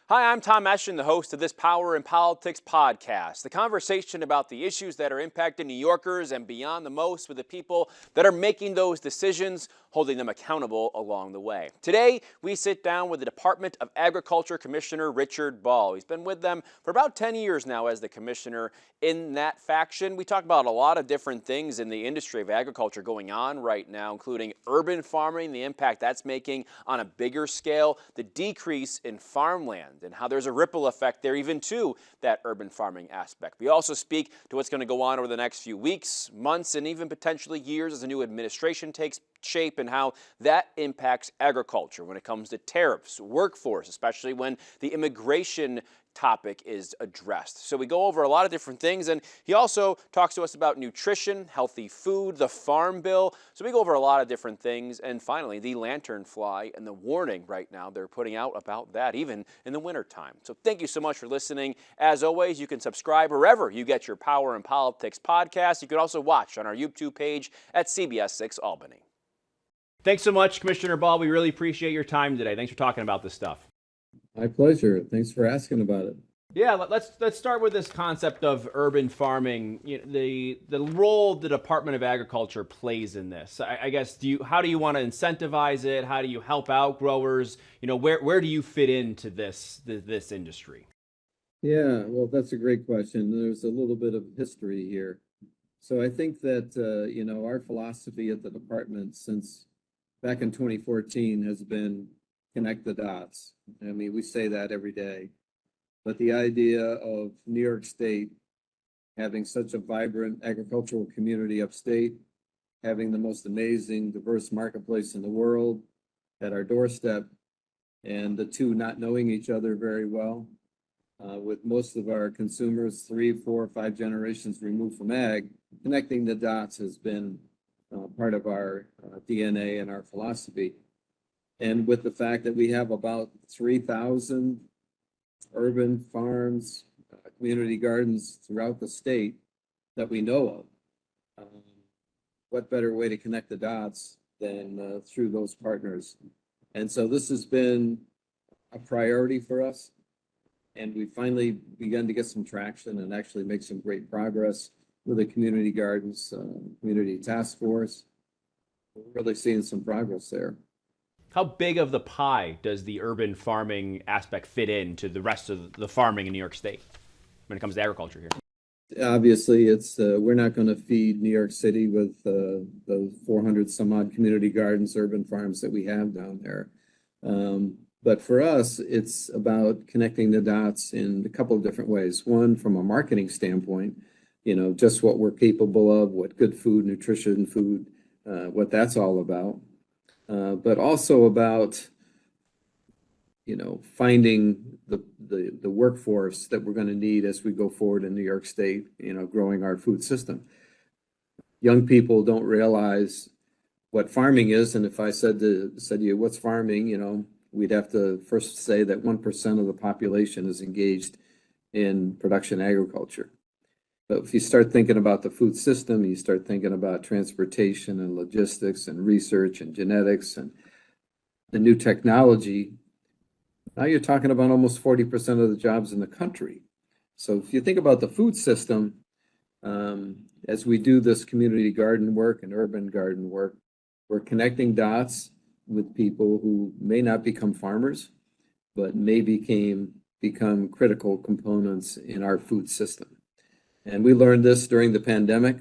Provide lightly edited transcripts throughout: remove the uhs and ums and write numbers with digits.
Hi, I'm Tom Eschen, the host of this Power in Politics podcast. The conversation about the issues that are impacting New Yorkers and beyond the most with the people that are making those decisions, holding them accountable along the way. Today, we sit down with the Department of Agriculture Commissioner Richard Ball. He's been with them for about 10 years now as the commissioner in that faction. We talk about a lot of different things in the industry of agriculture going on right now, including urban farming, the impact that's making on a bigger scale, the decrease in farmland, and how there's a ripple effect there even to that urban farming aspect. We also speak to what's going to go on over the next few weeks, months, and even potentially years as a new administration takes shape and how that impacts agriculture when it comes to tariffs, workforce, especially when the immigration topic is addressed. So we go over a lot of different things, and he also talks to us about nutrition, healthy food, the farm bill. So we go over a lot of different things, and finally the lanternfly and the warning right now they're putting out about that even in the wintertime. So thank you so much for listening. As always, you can subscribe wherever you get your Power in Politics podcast. You can also watch on our YouTube page at CBS 6 Albany. Thanks so much, Commissioner Ball. We really appreciate your time today. Thanks for talking about this stuff. My pleasure. Thanks for asking about it. Yeah, let's start with this concept of urban farming. The role the Department of Agriculture plays in this. I guess how do you want to incentivize it? How do you help out growers? Where do you fit into this industry? Yeah, well, that's a great question. There's a little bit of history here. So I think that our philosophy at the department since back in 2014 has been connect the dots. I mean, we say that every day, but the idea of New York State having such a vibrant agricultural community upstate, having the most amazing, diverse marketplace in the world at our doorstep, and the two not knowing each other very well, with most of our consumers 3, 4, 5 generations removed from ag, connecting the dots has been part of our DNA and our philosophy. And with the fact that we have about 3,000 urban farms, community gardens throughout the state that we know of, what better way to connect the dots than through those partners? And so this has been a priority for us. And we finally begun to get some traction and actually make some great progress with the community gardens, community task force. We're really seeing some progress there. How big of the pie does the urban farming aspect fit into the rest of the farming in New York State when it comes to agriculture here? Obviously, it's we're not going to feed New York City with the 400 some odd community gardens, urban farms that we have down there. But for us, it's about connecting the dots in a couple of different ways. One, from a marketing standpoint, just what we're capable of, what good food, nutrition food, what that's all about. But also about, finding the workforce that we're going to need as we go forward in New York State, growing our food system. Young people don't realize what farming is. And if I said to you, what's farming, we'd have to first say that 1% of the population is engaged in production agriculture. But if you start thinking about the food system, you start thinking about transportation and logistics and research and genetics and the new technology, now you're talking about almost 40% of the jobs in the country. So if you think about the food system, as we do this community garden work and urban garden work, we're connecting dots with people who may not become farmers, but may become critical components in our food system. And we learned this during the pandemic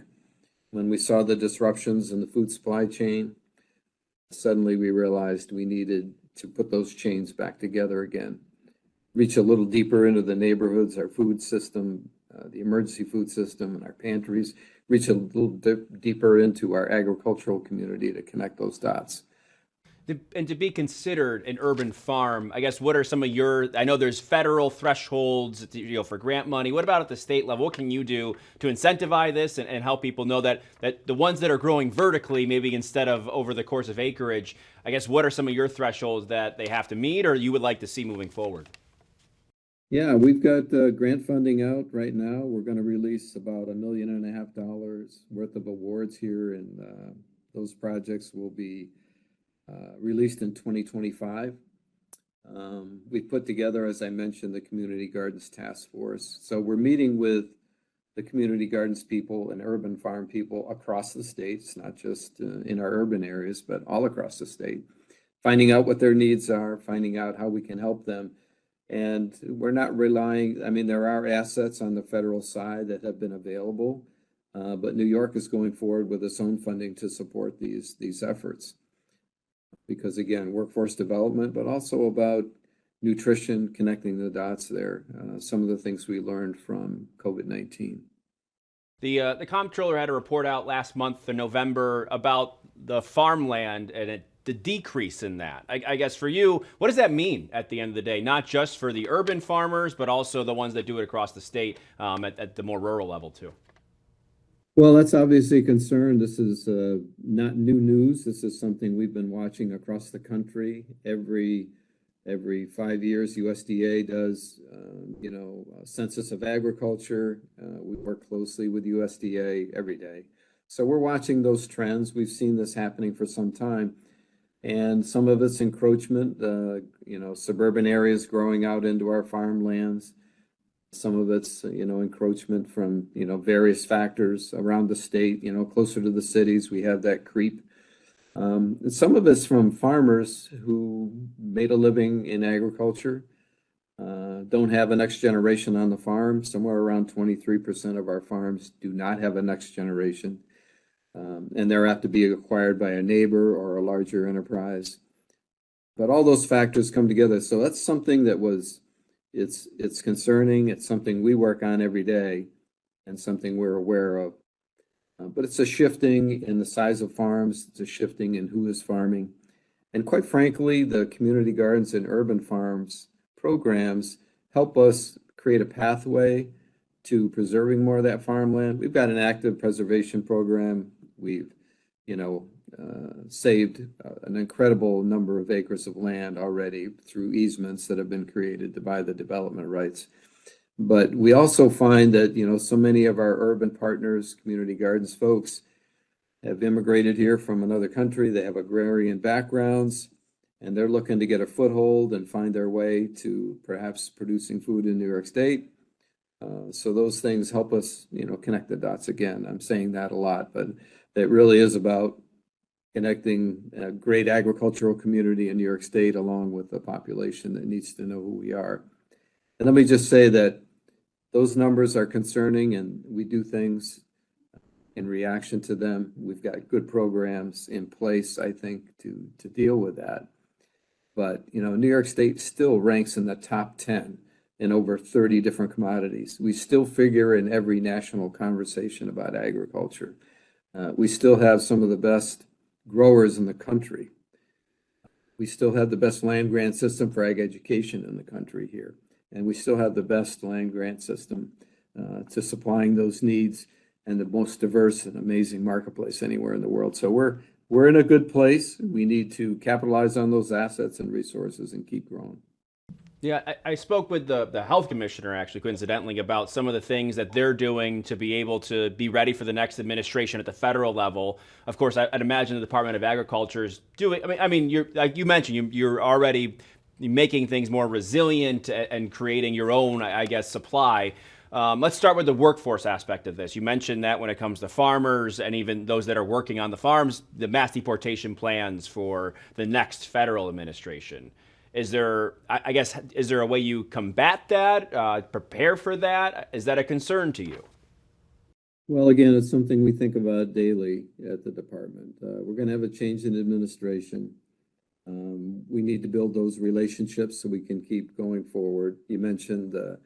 when we saw the disruptions in the food supply chain. Suddenly we realized we needed to put those chains back together again, reach a little deeper into the neighborhoods, our food system, the emergency food system and our pantries, reach a little deeper into our agricultural community to connect those dots. And to be considered an urban farm, I guess, what are some of I know there's federal thresholds, for grant money. What about at the state level? What can you do to incentivize this and help people know that the ones that are growing vertically, maybe instead of over the course of acreage, I guess, what are some of your thresholds that they have to meet or you would like to see moving forward? Yeah, we've got grant funding out right now. We're going to release about $1.5 million worth of awards here, and those projects will be released in 2025. We put together, as I mentioned, the Community Gardens Task Force. So we're meeting with the community gardens people and urban farm people across the states, not just in our urban areas, but all across the state, finding out what their needs are, finding out how we can help them. And we're not relying, I mean, there are assets on the federal side that have been available, but New York is going forward with its own funding to support these efforts. Because again, workforce development, but also about nutrition, connecting the dots there. Some of the things we learned from COVID-19. The comptroller had a report out last month in November about the farmland and the decrease in that. I guess for you, what does that mean at the end of the day? Not just for the urban farmers, but also the ones that do it across the state at the more rural level too. Well, that's obviously a concern. This is not new news. This is something we've been watching across the country. Every 5 years, USDA does, a census of agriculture. We work closely with USDA every day. So we're watching those trends. We've seen this happening for some time. And some of it's encroachment, suburban areas growing out into our farmlands. Some of it's, encroachment from, various factors around the state, closer to the cities, we have that creep. And some of it's from farmers who made a living in agriculture, don't have a next generation on the farm. Somewhere around 23% of our farms do not have a next generation. And they're apt to be acquired by a neighbor or a larger enterprise. But all those factors come together. So that's something that it's concerning. It's something we work on every day and something we're aware of. But it's a shifting in the size of farms. It's a shifting in who is farming. And quite frankly, the community gardens and urban farms programs help us create a pathway to preserving more of that farmland. We've got an active preservation program. We've, saved an incredible number of acres of land already through easements that have been created to buy the development rights. But we also find that, so many of our urban partners, community gardens folks, have immigrated here from another country. They have agrarian backgrounds, and they're looking to get a foothold and find their way to perhaps producing food in New York State. So those things help us, connect the dots again. I'm saying that a lot, but it really is about connecting a great agricultural community in New York State along with the population that needs to know who we are. And let me just say that those numbers are concerning, and we do things in reaction to them. We've got good programs in place, I think, to deal with that. But, New York State still ranks in the top 10 in over 30 different commodities. We still figure in every national conversation about agriculture. We still have some of the best growers in the country. We still have the best land grant system for ag education in the country here. And we still have the best land grant system to supplying those needs and the most diverse and amazing marketplace anywhere in the world. So we're in a good place. We need to capitalize on those assets and resources and keep growing. Yeah, I spoke with the health commissioner, actually, coincidentally, about some of the things that they're doing to be able to be ready for the next administration at the federal level. Of course, I'd imagine the Department of Agriculture is doing, you're, like you mentioned, you're already making things more resilient and creating your own, I guess, supply. Let's start with the workforce aspect of this. You mentioned that when it comes to farmers and even those that are working on the farms, the mass deportation plans for the next federal administration. Is there a way you combat that, prepare for that? Is that a concern to you? Well, again, it's something we think about daily at the department. We're going to have a change in administration. We need to build those relationships so we can keep going forward. You mentioned the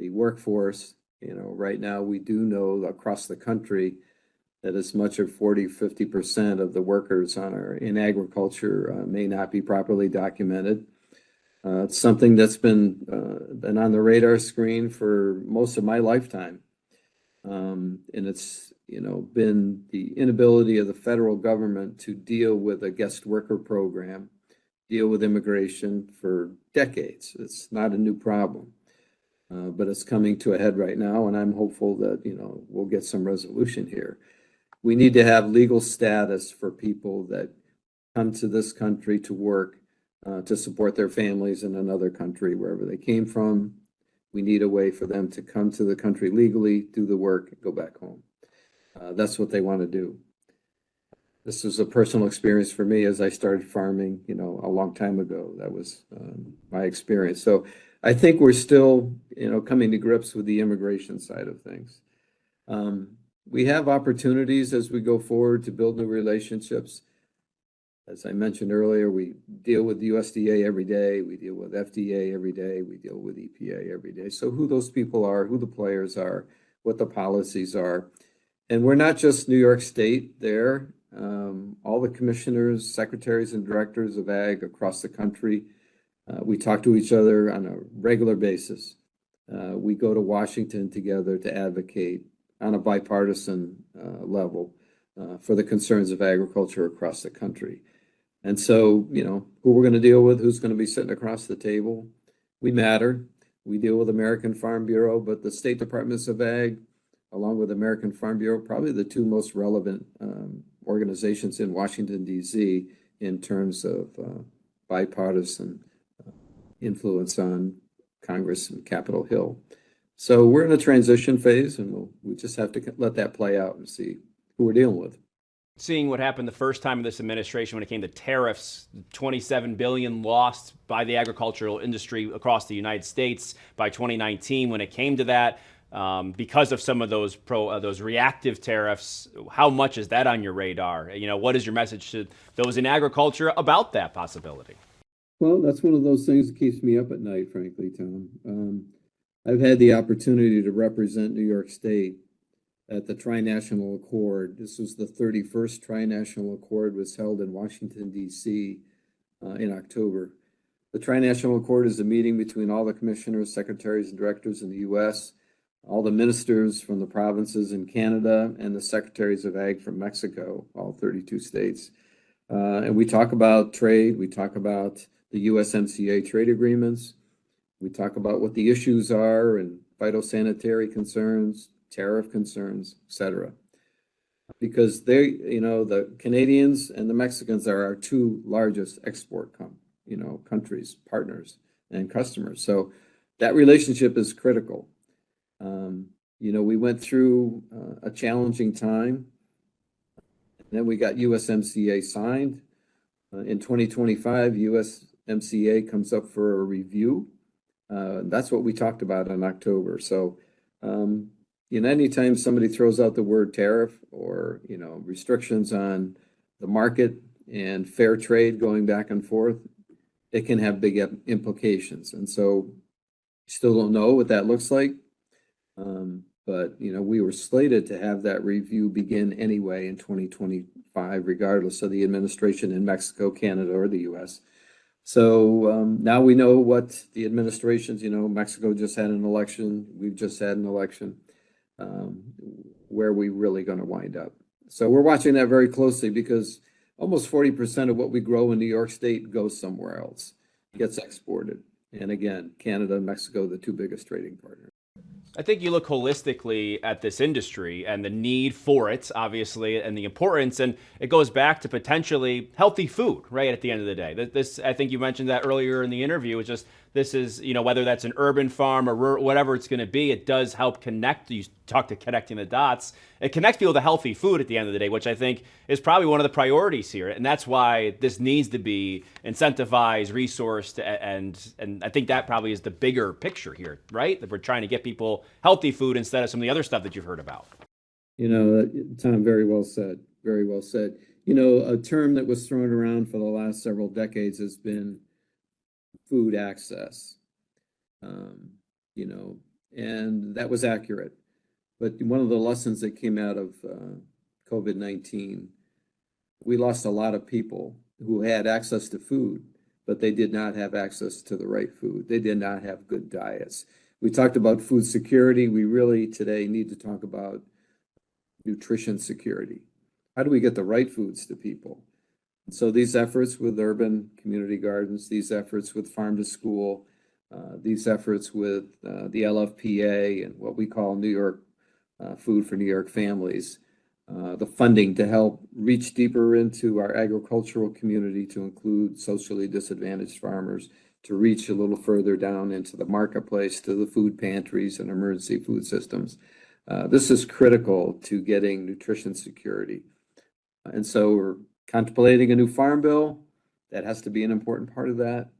workforce. Right now we do know across the country that as much as 40–50% of the workers in agriculture may not be properly documented. It's something that's been on the radar screen for most of my lifetime. And it's been the inability of the federal government to deal with a guest worker program, deal with immigration for decades. It's not a new problem. But it's coming to a head right now, and I'm hopeful that, we'll get some resolution here. We need to have legal status for people that come to this country to work to support their families in another country, wherever they came from. We need a way for them to come to the country legally, do the work, and go back home. That's what they want to do. This was a personal experience for me as I started farming, a long time ago. That was my experience. So I think we're still, coming to grips with the immigration side of things. We have opportunities as we go forward to build new relationships. As I mentioned earlier, we deal with USDA every day. We deal with FDA every day. We deal with EPA every day. So who those people are, who the players are, what the policies are. And we're not just New York State there. All the commissioners, secretaries, and directors of ag across the country, we talk to each other on a regular basis. We go to Washington together to advocate on a bipartisan level for the concerns of agriculture across the country. And so, who we're going to deal with, who's going to be sitting across the table, we matter. We deal with American Farm Bureau, but the state departments of ag, along with American Farm Bureau, probably the two most relevant organizations in Washington, D.C. in terms of bipartisan influence on Congress and Capitol Hill. So we're in a transition phase, and we just have to let that play out and see who we're dealing with. Seeing what happened the first time of this administration when it came to tariffs, $27 billion lost by the agricultural industry across the United States by 2019 when it came to that. Because of some of those reactive tariffs, how much is that on your radar? What is your message to those in agriculture about that possibility? Well, that's one of those things that keeps me up at night, frankly, Tom. I've had the opportunity to represent New York State at the Tri-National Accord. This was the 31st Tri-National Accord, was held in Washington, D.C. In October. The Tri-National Accord is a meeting between all the commissioners, secretaries, and directors in the U.S., all the ministers from the provinces in Canada, and the secretaries of ag from Mexico, all 32 states. And we talk about trade. We talk about the USMCA trade agreements. We talk about what the issues are and phytosanitary concerns, tariff concerns, et cetera. Because the Canadians and the Mexicans are our two largest export countries, partners, and customers. So that relationship is critical. We went through a challenging time. And then we got USMCA signed. In 2025, USMCA comes up for a review. That's what we talked about in October. So, anytime somebody throws out the word tariff or, restrictions on the market and fair trade going back and forth, it can have big implications. And so still don't know what that looks like. But we were slated to have that review begin anyway in 2025, regardless of the administration in Mexico, Canada, or the U.S. So now we know what the administrations, Mexico just had an election. We've just had an election. Where are we really going to wind up? So we're watching that very closely because almost 40% of what we grow in New York State goes somewhere else, gets exported. And again, Canada and Mexico, the two biggest trading partners. I think you look holistically at this industry and the need for it, obviously, and the importance, and it goes back to potentially healthy food, right, at the end of the day. This, I think you mentioned that earlier in the interview, is just, this is, whether that's an urban farm or whatever it's going to be, it does help connect. You talk to connecting the dots. It connects people to healthy food at the end of the day, which I think is probably one of the priorities here. And that's why this needs to be incentivized, resourced, and I think that probably is the bigger picture here, right? That we're trying to get people healthy food instead of some of the other stuff that you've heard about. Tom, very well said. Very well said. A term that was thrown around for the last several decades has been food access, and that was accurate. But one of the lessons that came out of COVID-19, we lost a lot of people who had access to food, but they did not have access to the right food. They did not have good diets. We talked about food security. We really today need to talk about nutrition security. How do we get the right foods to people? So these efforts with urban community gardens, these efforts with farm to school, these efforts with the LFPA and what we call New York Food for New York Families, the funding to help reach deeper into our agricultural community to include socially disadvantaged farmers, to reach a little further down into the marketplace, to the food pantries and emergency food systems. This is critical to getting nutrition security. And so we're contemplating a new farm bill. That has to be an important part of that.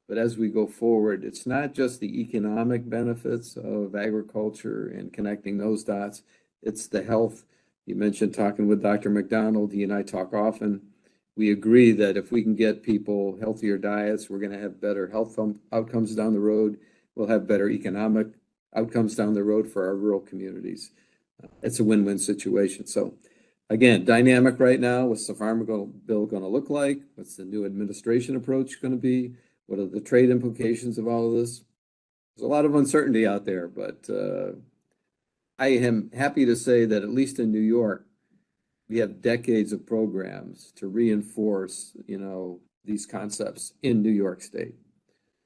But as we go forward, it's not just the economic benefits of agriculture and connecting those dots, it's the health. You mentioned talking with Dr. McDonald. He and I talk often. We agree that if we can get people healthier diets, we're going to have better health outcomes down the road. We'll have better economic outcomes down the road for our rural communities. It's a win-win situation. So again, dynamic right now. What's the farm bill going to look like? What's the new administration approach going to be? What are the trade implications of all of this? There's a lot of uncertainty out there, but I am happy to say that at least in New York, we have decades of programs to reinforce, these concepts in New York State.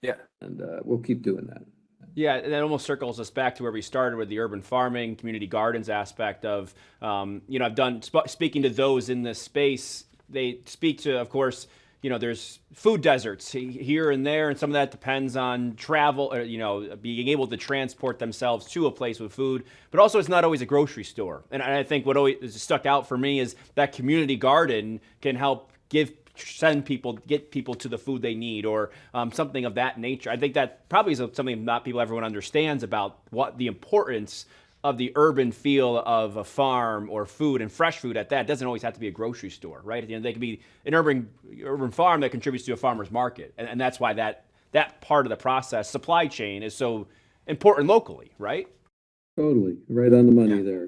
Yeah. And we'll keep doing that. Yeah, that almost circles us back to where we started with the urban farming, community gardens aspect of, I've done, speaking to those in this space, they speak to, of course, there's food deserts here and there, and some of that depends on travel, or, being able to transport themselves to a place with food, but also it's not always a grocery store. And I think what always stuck out for me is that community garden can help get people to the food they need, or something of that nature. I think that probably is something not everyone understands about what the importance of the urban feel of a farm or food, and fresh food at that. It doesn't always have to be a grocery store, right? They could be an urban farm that contributes to a farmer's market. And that's why that part of the process, supply chain, is so important locally, right? Totally. Right on the money there.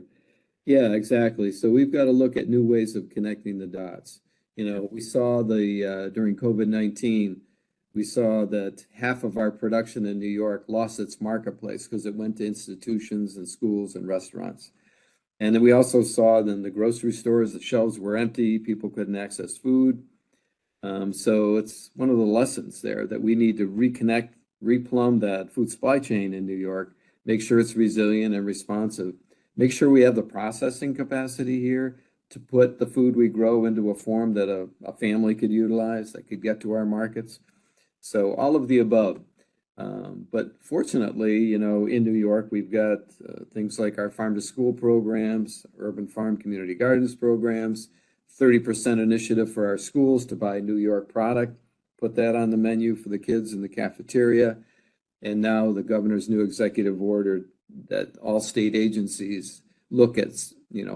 Yeah, exactly. So we've got to look at new ways of connecting the dots. We saw during COVID-19, we saw that half of our production in New York lost its marketplace because it went to institutions and schools and restaurants. And then we also saw that in the grocery stores, the shelves were empty, people couldn't access food. So it's one of the lessons there that we need to reconnect, replumb that food supply chain in New York, make sure it's resilient and responsive, make sure we have the processing capacity here to put the food we grow into a form that a family could utilize, that could get to our markets. So all of the above. But fortunately, in New York, we've got things like our farm to school programs, urban farm community gardens programs, 30% initiative for our schools to buy New York product, put that on the menu for the kids in the cafeteria. And now the governor's new executive order that all state agencies look at,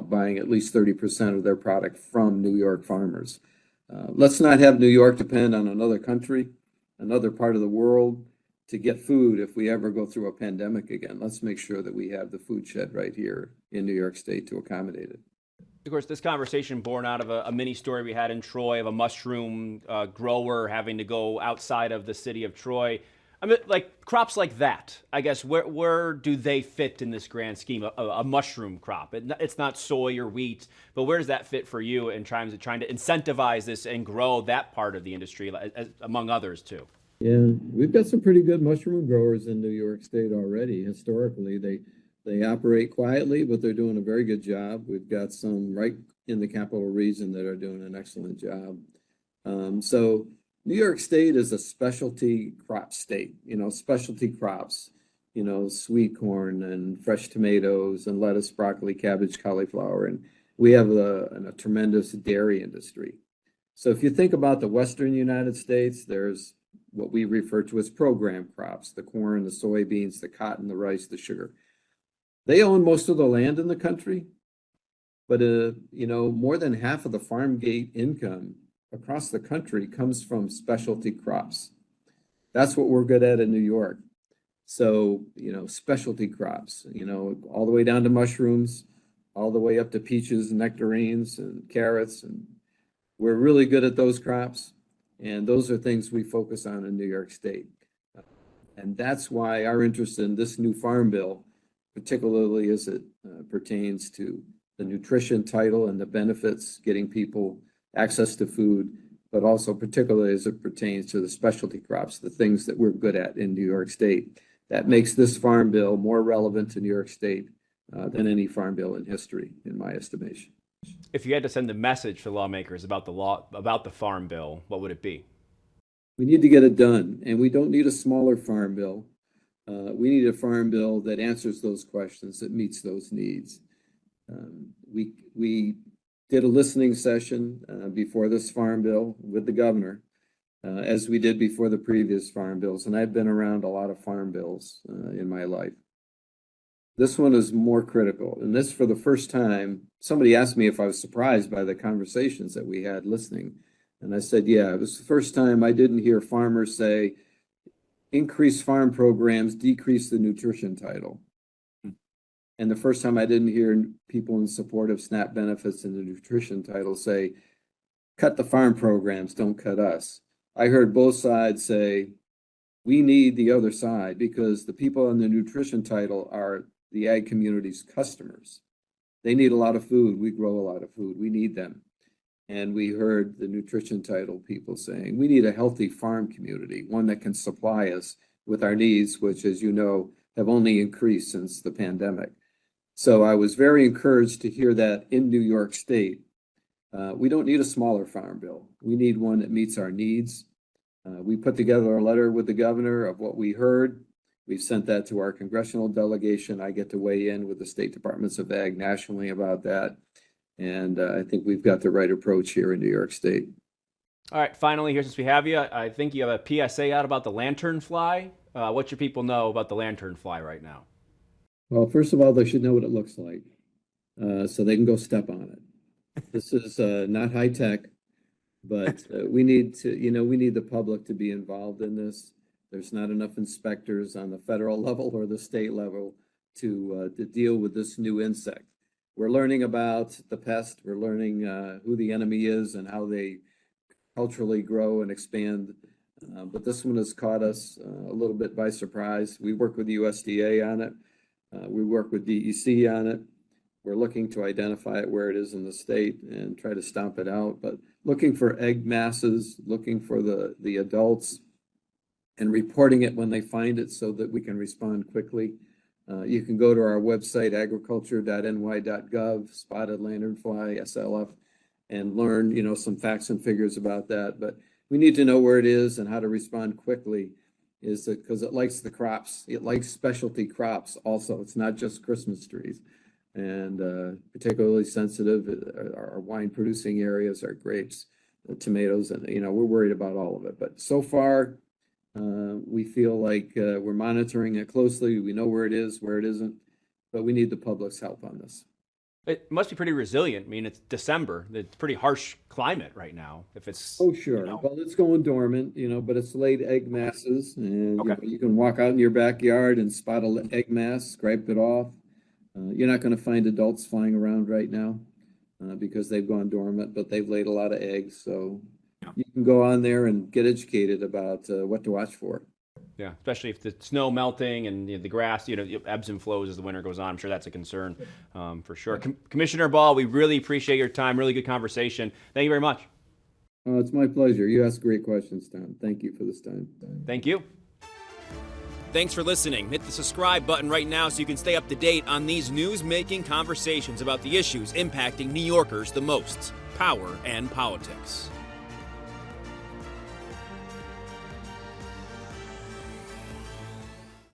buying at least 30% of their product from New York farmers. Let's not have New York depend on another country, another part of the world to get food if we ever go through a pandemic again. Let's make sure that we have the food shed right here in New York State to accommodate it. Of course, this conversation born out of a mini story we had in Troy of a mushroom grower having to go outside of the city of Troy. I mean, like crops like that, I guess, where do they fit in this grand scheme? A mushroom crop. It's not soy or wheat, but where does that fit for you in terms of trying to incentivize this and grow that part of the industry, among others, too? Yeah, we've got some pretty good mushroom growers in New York State already. Historically, they operate quietly, but they're doing a very good job. We've got some right in the capital region that are doing an excellent job. So New York State is a specialty crop state, specialty crops, sweet corn and fresh tomatoes and lettuce, broccoli, cabbage, cauliflower. And we have a tremendous dairy industry. So if you think about the Western United States, there's what we refer to as program crops, the corn, the soybeans, the cotton, the rice, the sugar. They own most of the land in the country, but, more than half of the farm gate income across the country comes from specialty crops. That's what we're good at in New York. So, specialty crops, all the way down to mushrooms, all the way up to peaches and nectarines and carrots. And we're really good at those crops. And those are things we focus on in New York State. And that's why our interest in this new farm bill, particularly as it pertains to the nutrition title and the benefits, getting people access to food, but also particularly as it pertains to the specialty crops, the things that we're good at in New York State. That makes this farm bill more relevant to New York State than any farm bill in history, in my estimation. If you had to send a message to lawmakers about the farm bill, what would it be? We need to get it done, and we don't need a smaller farm bill. We need a farm bill that answers those questions, that meets those needs. We did a listening session before this farm bill with the governor, as we did before the previous farm bills, and I've been around a lot of farm bills in my life. This one is more critical, and this, for the first time, somebody asked me if I was surprised by the conversations that we had listening, and I said, yeah, it was the first time I didn't hear farmers say, increase farm programs, decrease the nutrition title. And the first time I didn't hear people in support of SNAP benefits and the nutrition title say, cut the farm programs, don't cut us. I heard both sides say, we need the other side because the people on the nutrition title are the ag community's customers. They need a lot of food. We grow a lot of food. We need them. And we heard the nutrition title people saying, we need a healthy farm community, one that can supply us with our needs, which, as you know, have only increased since the pandemic. So I was very encouraged to hear that in New York State. We don't need a smaller farm bill. We need one that meets our needs. We put together a letter with the governor of what we heard. We've sent that to our congressional delegation. I get to weigh in with the state departments of ag nationally about that. And I think we've got the right approach here in New York State. All right, finally here, since we have you, I think you have a PSA out about the lanternfly. What should people know about the lanternfly right now? Well, first of all, they should know what it looks like so they can go step on it. This is not high tech, but we need the public to be involved in this. There's not enough inspectors on the federal level or the state level to deal with this new insect. We're learning about the pest. We're learning who the enemy is and how they culturally grow and expand. But this one has caught us a little bit by surprise. We work with the USDA on it. We work with DEC on it. We're looking to identify it where it is in the state and try to stomp it out. But looking for egg masses, looking for the adults, and reporting it when they find it so that we can respond quickly. You can go to our website, agriculture.ny.gov, spotted lanternfly, SLF, and learn, some facts and figures about that. But we need to know where it is and how to respond quickly, is because it likes the crops. It likes specialty crops also. It's not just Christmas trees. And particularly sensitive our wine producing areas, our grapes, the tomatoes, and we're worried about all of it. But so far, we feel like we're monitoring it closely. We know where it is, where it isn't, but we need the public's help on this. It must be pretty resilient. I mean, it's December. It's pretty harsh climate right now. If it's sure. Well, it's going dormant, but it's laid egg masses, and Okay. you can walk out in your backyard and spot an egg mass, scrape it off. You're not going to find adults flying around right now because they've gone dormant, but they've laid a lot of eggs. So you can go on there and get educated about what to watch for. Yeah, especially if the snow melting and the grass, ebbs and flows as the winter goes on. I'm sure that's a concern for sure. Commissioner Ball, we really appreciate your time. Really good conversation. Thank you very much. It's my pleasure. You ask great questions, Tom. Thank you for this time. Thank you. Thanks for listening. Hit the subscribe button right now so you can stay up to date on these news-making conversations about the issues impacting New Yorkers the most: power and politics.